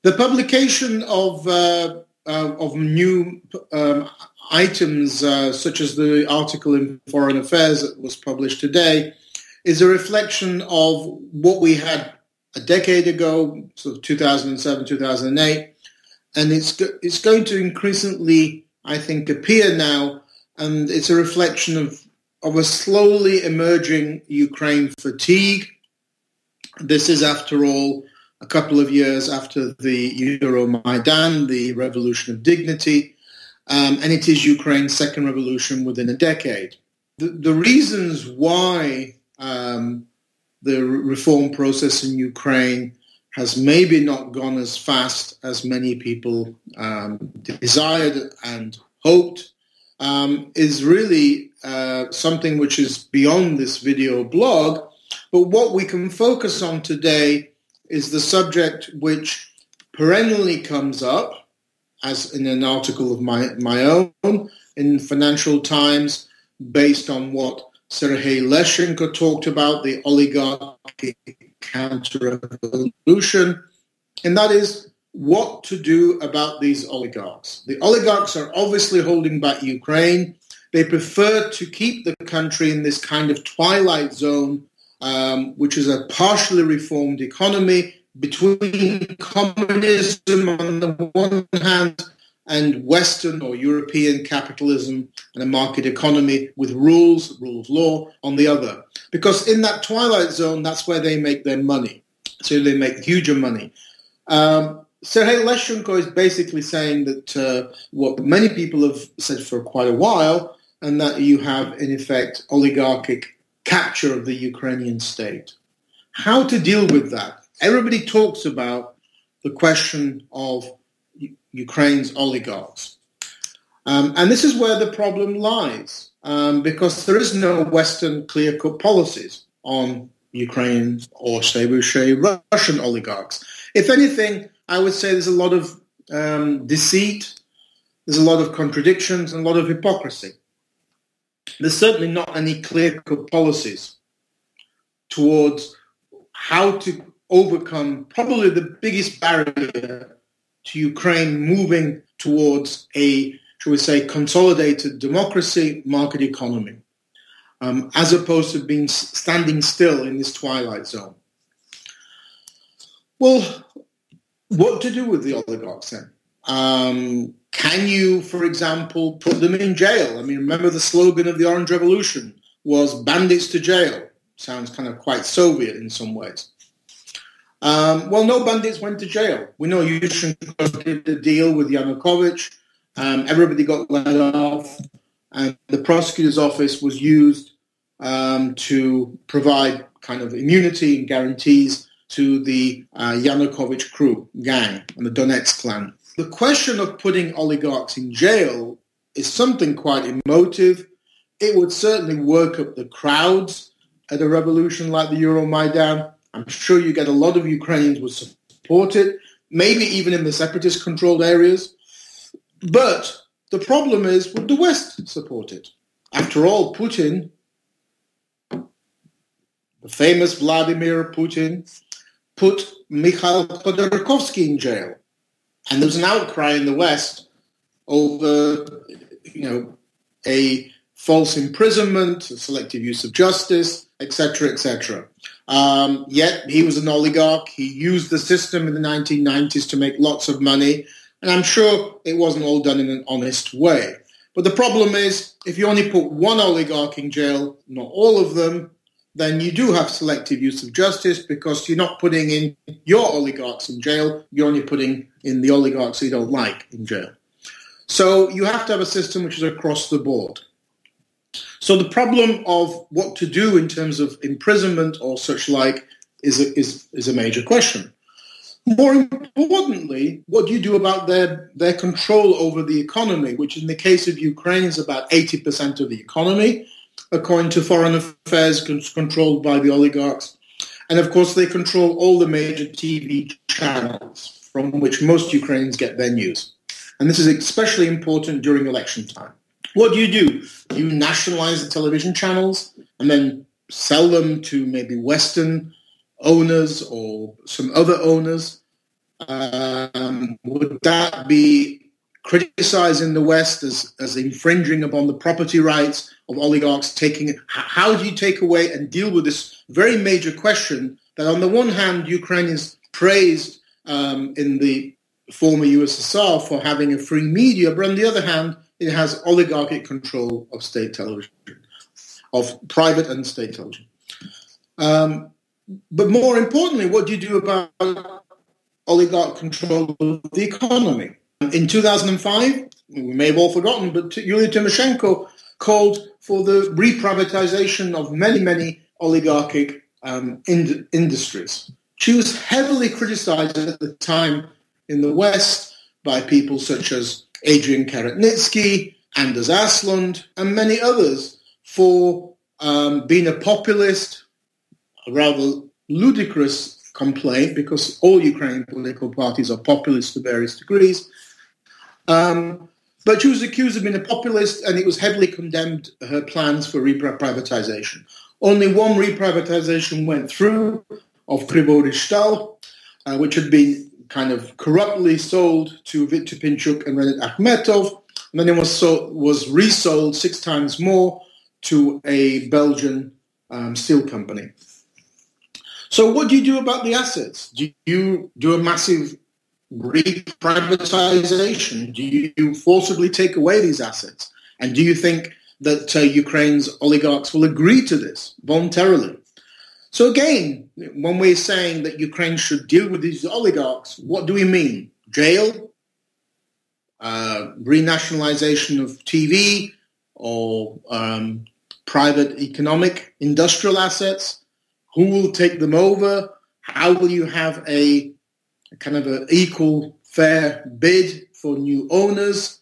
The publication of new items, such as the article in Foreign Affairs that was published today, is a reflection of what we had a decade ago, sort of 2007, 2008, and it's going to increasingly, I think, appear now, and it's a reflection of a slowly emerging Ukraine fatigue. This is, after all, a couple of years after the Euromaidan, the Revolution of Dignity, and it is Ukraine's second revolution within a decade. The reasons why the reform process in Ukraine has maybe not gone as fast as many people desired and hoped is really something which is beyond this video blog. But what we can focus on today is the subject which perennially comes up, as in an article of my own in Financial Times, based on what Serhiy Leshchenko talked about, the oligarchic counter-revolution, and that is what to do about these oligarchs. The oligarchs are obviously holding back Ukraine. They prefer to keep the country in this kind of twilight zone, which is a partially reformed economy between communism on the one hand and Western or European capitalism and a market economy with rule of law on the other. Because in that twilight zone, that's where they make their money. So they make huger money. Serhiy Leshchenko is basically saying that what many people have said for quite a while, and that you have, in effect, oligarchic capture of the Ukrainian state. How to deal with that? Everybody talks about the question of Ukraine's oligarchs. And this is where the problem lies, because there is no Western clear-cut policies on Ukrainian or, say, Russian oligarchs. If anything, I would say there's a lot of deceit, there's a lot of contradictions, and a lot of hypocrisy. There's certainly not any clear-cut policies towards how to overcome probably the biggest barrier to Ukraine moving towards a, shall we say, consolidated democracy, market economy, as opposed to standing still in this twilight zone. Well, what to do with the oligarchs then? Can you, for example, put them in jail? I mean, remember the slogan of the Orange Revolution was bandits to jail. Sounds kind of quite Soviet in some ways. Well, no bandits went to jail. We know Yushchenko did a deal with Yanukovych. Everybody got let off, and the prosecutor's office was used to provide kind of immunity and guarantees to the Yanukovych crew, gang, and the Donetsk clan. The question of putting oligarchs in jail is something quite emotive. It would certainly work up the crowds at a revolution like the Euromaidan. I'm sure you get a lot of Ukrainians would support it, maybe even in the separatist-controlled areas. But the problem is, would the West support it? After all, Putin, the famous Vladimir Putin, put Mikhail Khordokovsky in jail. And there was an outcry in the West over, a false imprisonment, a selective use of justice, etc., etc. Yet he was an oligarch. He used the system in the 1990s to make lots of money. And I'm sure it wasn't all done in an honest way. But the problem is, if you only put one oligarch in jail, not all of them, then you do have selective use of justice, because you're not putting in your oligarchs in jail, you're only putting in the oligarchs you don't like in jail. So you have to have a system which is across the board. So the problem of what to do in terms of imprisonment or such like is a major question. More importantly, what do you do about their control over the economy, which in the case of Ukraine is about 80% of the economy, according to Foreign Affairs, controlled by the oligarchs. And of course, they control all the major TV channels from which most Ukrainians get their news. And this is especially important during election time. What do? You nationalize the television channels and then sell them to maybe Western owners or some other owners. Would that be criticizing the West as infringing upon the property rights of oligarchs? How do you take away and deal with this very major question that on the one hand, Ukrainians praised in the former USSR for having a free media, but on the other hand, it has oligarchic control of state television, of private and state television. But more importantly, what do you do about oligarch control of the economy? In 2005, we may have all forgotten, but Yulia Timoshenko called for the reprivatization of many, many oligarchic industries. She was heavily criticized at the time in the West by people such as Adrian Karatnitsky, Anders Aslund, and many others for being a populist, a rather ludicrous complaint, because all Ukrainian political parties are populist to various degrees. But she was accused of being a populist, and it was heavily condemned, her plans for reprivatization. Only one reprivatization went through, of Kryvyi which had been kind of corruptly sold to Viktor Pinchuk and Renat Akhmetov, and then it was resold 6 times more to a Belgian steel company. So what do you do about the assets? Do you do a massive reprivatization? Do you forcibly take away these assets? And do you think that Ukraine's oligarchs will agree to this voluntarily? So again, when we're saying that Ukraine should deal with these oligarchs, what do we mean? Jail? Renationalization of TV? Or private economic industrial assets? Who will take them over? How will you have a kind of an equal, fair bid for new owners?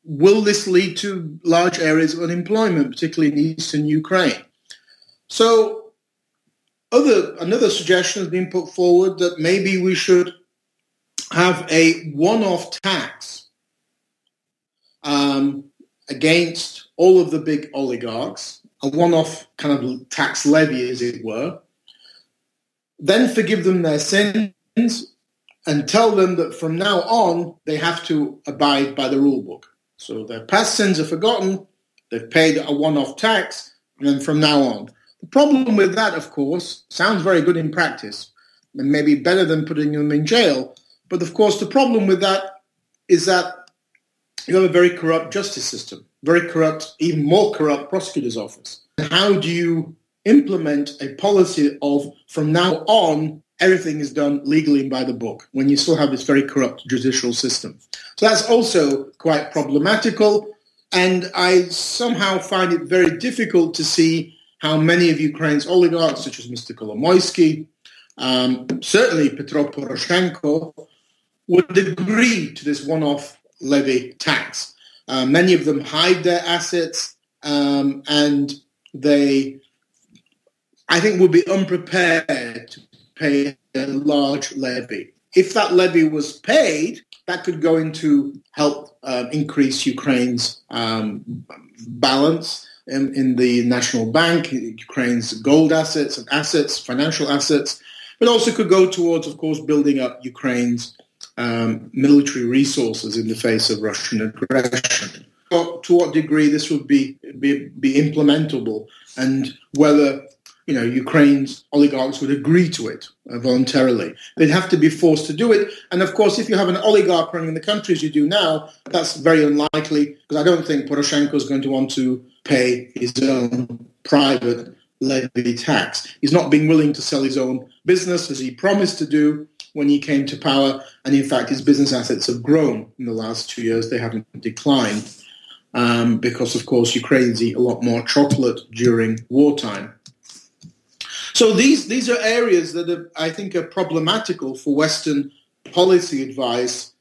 Will this lead to large areas of unemployment, particularly in eastern Ukraine? So another suggestion has been put forward that maybe we should have a one-off tax against all of the big oligarchs, a one-off kind of tax levy, as it were, then forgive them their sins and tell them that from now on they have to abide by the rule book. So their past sins are forgotten, they've paid a one-off tax, and then from now on. The problem with that, of course, sounds very good in practice, and maybe better than putting them in jail. But of course, the problem with that is that you have a very corrupt justice system, very corrupt, even more corrupt prosecutor's office. And how do you implement a policy of, from now on, everything is done legally and by the book, when you still have this very corrupt judicial system? So that's also quite problematical, and I somehow find it very difficult to see how many of Ukraine's oligarchs, such as Mr. Kolomoisky, certainly Petro Poroshenko, would agree to this one-off levy tax. Many of them hide their assets, and they, I think, will be unprepared to pay a large levy. If that levy was paid, that could go into help increase Ukraine's balance in the national bank, Ukraine's gold assets and assets, financial assets, but also could go towards, of course, building up Ukraine's military resources in the face of Russian aggression. So, to what degree this would be implementable, and whether Ukraine's oligarchs would agree to it voluntarily. They'd have to be forced to do it. And of course, if you have an oligarch running the country as you do now, that's very unlikely, because I don't think Poroshenko is going to want to pay his own private levy tax. He's not being willing to sell his own business as he promised to do when he came to power. And in fact, his business assets have grown in the last 2 years. They haven't declined because, of course, Ukrainians eat a lot more chocolate during wartime. So these are areas that I think are problematical for Western policy advice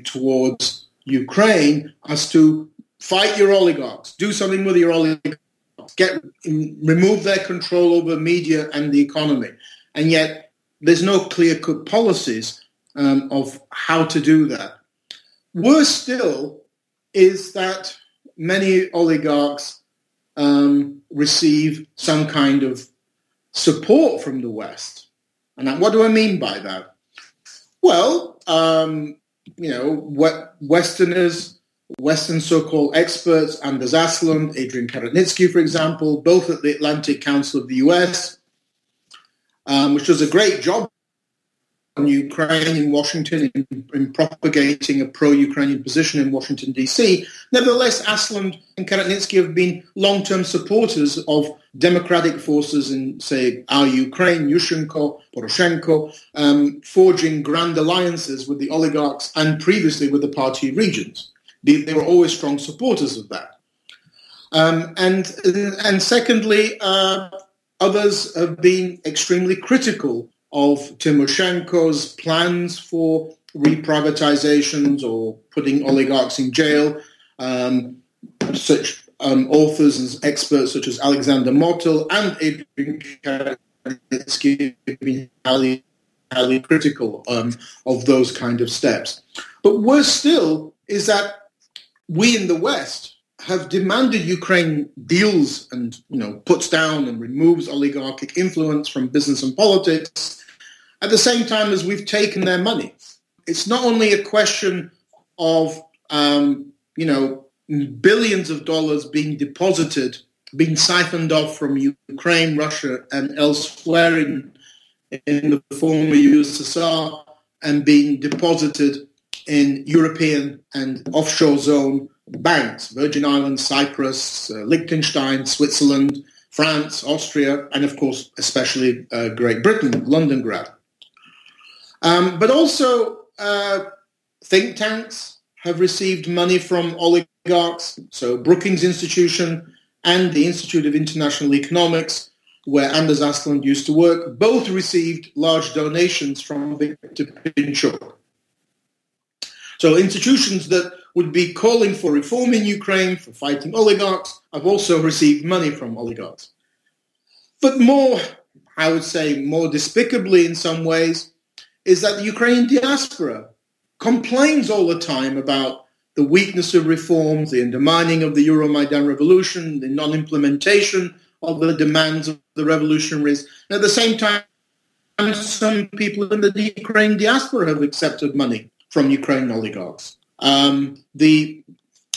towards Ukraine, as to fight your oligarchs, do something with your oligarchs, remove their control over media and the economy. And yet there's no clear-cut policies of how to do that. Worse still is that many oligarchs receive some kind of support from the West. And what do I mean by that? Well, Westerners, Western so-called experts, Anders Aslund, Adrian Karatnitsky, for example, both at the Atlantic Council of the US, which does a great job on Ukraine in Washington in propagating a pro-Ukrainian position in Washington, D.C. Nevertheless, Aslund and Karatnitsky have been long-term supporters of democratic forces in, say, our Ukraine, Yushchenko, Poroshenko, forging grand alliances with the oligarchs and previously with the party regions. They were always strong supporters of that. And secondly, others have been extremely critical of Timoshenko's plans for reprivatizations or putting oligarchs in jail. Such authors and experts such as Alexander Motyl and Adrian Karatnitsky have been highly critical of those kind of steps. But worse still is that we in the West have demanded Ukraine deals and, puts down and removes oligarchic influence from business and politics at the same time as we've taken their money. It's not only a question of, billions of dollars being deposited, being siphoned off from Ukraine, Russia, and elsewhere in the former USSR and being deposited in European and offshore zone banks, Virgin Islands, Cyprus, Liechtenstein, Switzerland, France, Austria, and of course, especially Great Britain, Londongrad. But also think tanks have received money from oligarchs. So Brookings Institution and the Institute of International Economics, where Anders Aslund used to work, both received large donations from Viktor Pinchuk. So institutions that would be calling for reform in Ukraine, for fighting oligarchs, have also received money from oligarchs. But more, I would say, more despicably in some ways, is that the Ukrainian diaspora complains all the time about the weakness of reforms, the undermining of the Euromaidan revolution, the non-implementation of the demands of the revolutionaries. And at the same time, some people in the Ukrainian diaspora have accepted money from Ukrainian oligarchs. Some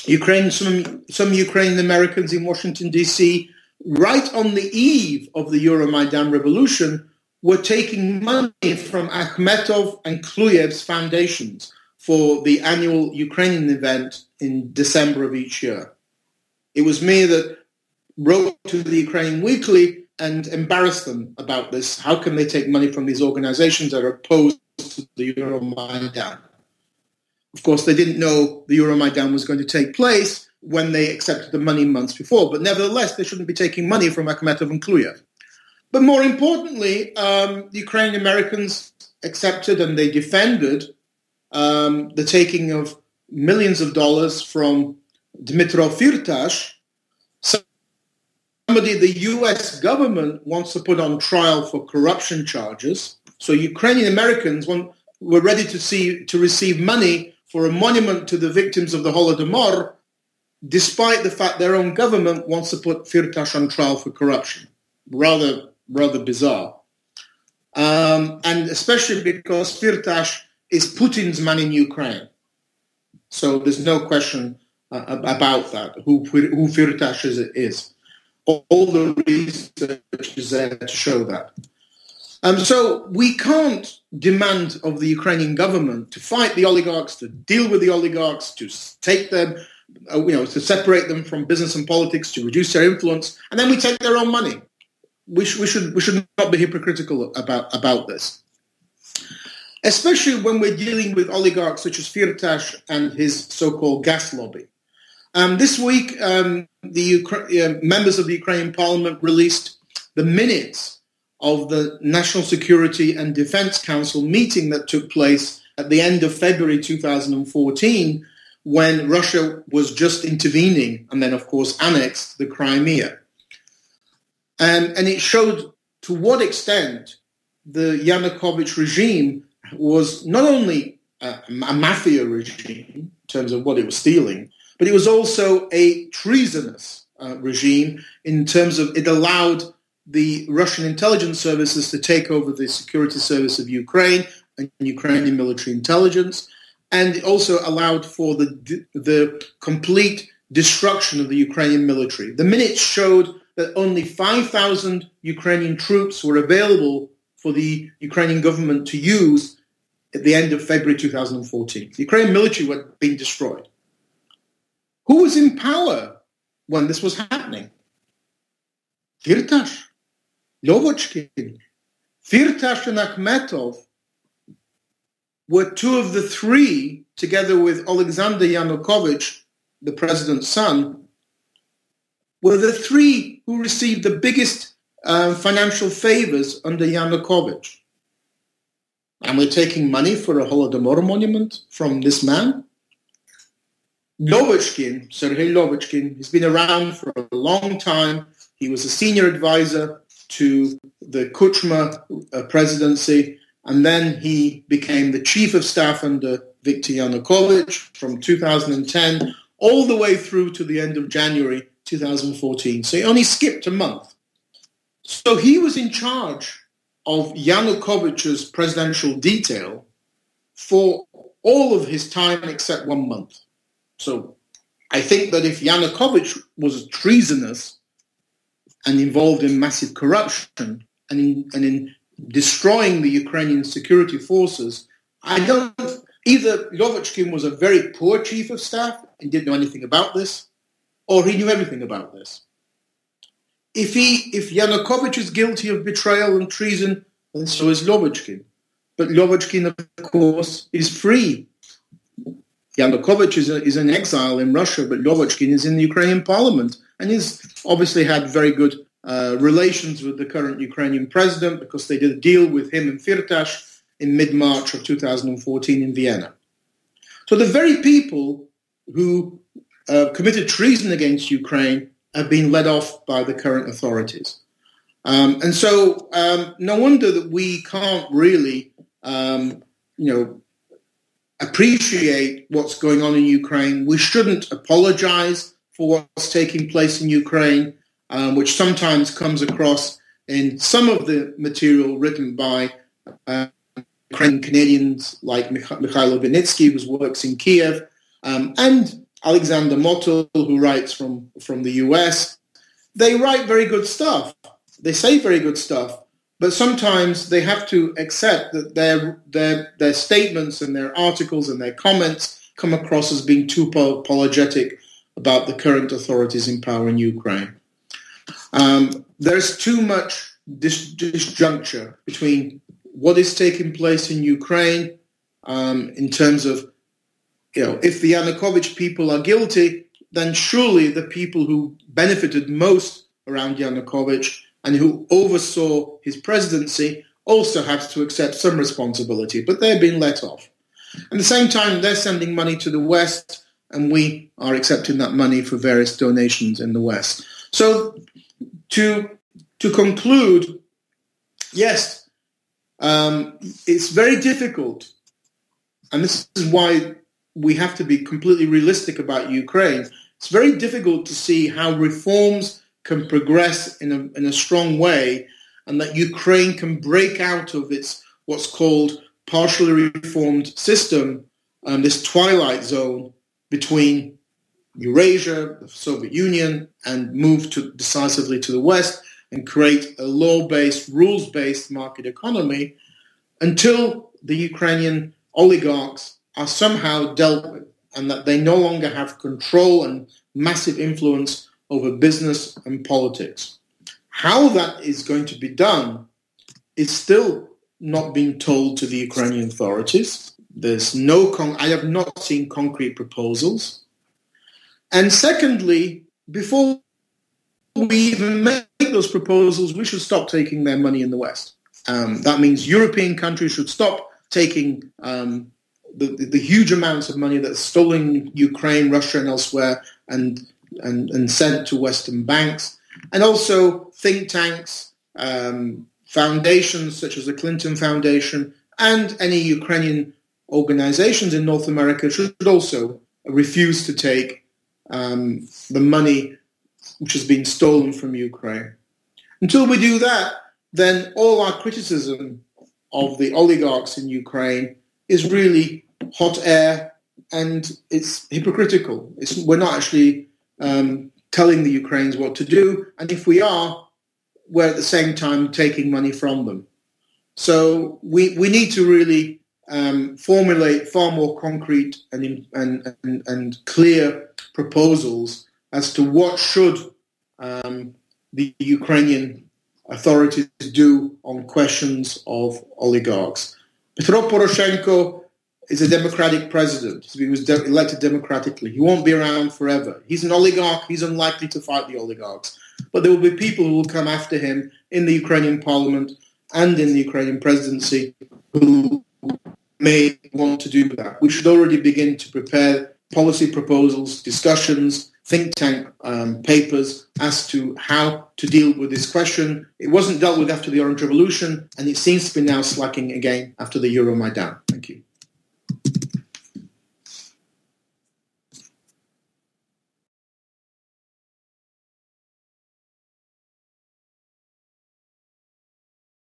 Ukrainian Americans in Washington, D.C., right on the eve of the Euromaidan revolution, were taking money from Akhmetov and Kluyev's foundations for the annual Ukrainian event in December of each year. It was me that wrote to the Ukrainian Weekly and embarrassed them about this. How can they take money from these organizations that are opposed to the Euromaidan? Of course, they didn't know the Euromaidan was going to take place when they accepted the money months before, but nevertheless, they shouldn't be taking money from Akhmetov and Kluyev. But more importantly, the Ukrainian Americans accepted and they defended the taking of millions of dollars from Dmytro Firtash, somebody the U.S. government wants to put on trial for corruption charges. So Ukrainian Americans were ready to receive money for a monument to the victims of the Holodomor, despite the fact their own government wants to put Firtash on trial for corruption. Rather bizarre. And especially because Firtash is Putin's man in Ukraine. So there's no question about that, who Firtash is. All the research is there to show that. So we can't demand of the Ukrainian government to fight the oligarchs, to deal with the oligarchs, to take them, to separate them from business and politics, to reduce their influence, and then we take their own money. We should not be hypocritical about this, especially when we're dealing with oligarchs such as Firtash and his so-called gas lobby. This week, the members of the Ukrainian Parliament released the minutes of the National Security and Defense Council meeting that took place at the end of February 2014, when Russia was just intervening and then, of course, annexed the Crimea. And it showed to what extent the Yanukovych regime was not only a mafia regime in terms of what it was stealing, but it was also a treasonous regime in terms of it allowed the Russian intelligence services to take over the security service of Ukraine and Ukrainian military intelligence, and it also allowed for the complete destruction of the Ukrainian military. The minutes showed that only 5,000 Ukrainian troops were available for the Ukrainian government to use at the end of February 2014. The Ukrainian military were being destroyed. Who was in power when this was happening? Firtash, Lyovochkin. Firtash and Akhmetov were two of the three, together with Alexander Yanukovych, the president's son, were the three who received the biggest financial favors under Yanukovych. And we're taking money for a Holodomor monument from this man. Lyovochkin, Serhiy Lyovochkin, he's been around for a long time. He was a senior advisor to the Kuchma presidency, and then he became the chief of staff under Viktor Yanukovych from 2010 all the way through to the end of January 2014. So he only skipped a month. So he was in charge of Yanukovych's presidential detail for all of his time except 1 month. So I think that if Yanukovych was treasonous and involved in massive corruption and in destroying the Ukrainian security forces, either Lyovochkin was a very poor chief of staff and didn't know anything about this, or he knew everything about this. If Yanukovych is guilty of betrayal and treason, then so is Lyovochkin. But Lyovochkin, of course, is free. Yanukovych is in exile in Russia, but Lyovochkin is in the Ukrainian parliament and he's obviously had very good relations with the current Ukrainian president because they did a deal with him and Firtash in mid-March of 2014 in Vienna. So the very people who committed treason against Ukraine have been let off by the current authorities. And so no wonder that we can't really, appreciate what's going on in Ukraine. We shouldn't apologize for what's taking place in Ukraine, which sometimes comes across in some of the material written by Ukrainian Canadians like Mikhail, who works in Kiev, and Alexander Motyl, who writes from the US. They write very good stuff. They say very good stuff, but sometimes they have to accept that their statements and their articles and their comments come across as being too apologetic about the current authorities in power in Ukraine. There's too much disjuncture between what is taking place in Ukraine in terms of, if the Yanukovych people are guilty, then surely the people who benefited most around Yanukovych and who oversaw his presidency also have to accept some responsibility, but they're being let off. At the same time, they're sending money to the West, and we are accepting that money for various donations in the West. So to conclude, yes, it's very difficult, and this is why we have to be completely realistic about Ukraine. It's very difficult to see how reforms can progress in a strong way and that Ukraine can break out of its what's called partially reformed system, this twilight zone between Eurasia, the Soviet Union, and move decisively to the West and create a law-based, rules-based market economy until the Ukrainian oligarchs are somehow dealt with and that they no longer have control and massive influence over business and politics. How that is going to be done is still not being told to the Ukrainian authorities. I have not seen concrete proposals. And secondly, before we even make those proposals, we should stop taking their money in the West. That means European countries should stop taking the huge amounts of money that's stolen in Ukraine, Russia, and elsewhere, and sent to Western banks. And also think tanks, foundations such as the Clinton Foundation, and any Ukrainian organizations in North America should also refuse to take the money which has been stolen from Ukraine. Until we do that, then all our criticism of the oligarchs in Ukraine is really hot air, and it's hypocritical. We're not actually telling the Ukrainians what to do, and if we are, we're at the same time taking money from them. So we need to really formulate far more concrete and clear proposals as to what should the Ukrainian authorities do on questions of oligarchs. Petro Poroshenko is a democratic president. He was elected democratically. He won't be around forever. He's an oligarch. He's unlikely to fight the oligarchs. But there will be people who will come after him in the Ukrainian parliament and in the Ukrainian presidency who may want to do that. We should already begin to prepare policy proposals, discussions, think tank papers as to how to deal with this question. It wasn't dealt with after the Orange Revolution, and it seems to be now slacking again after the Euromaidan.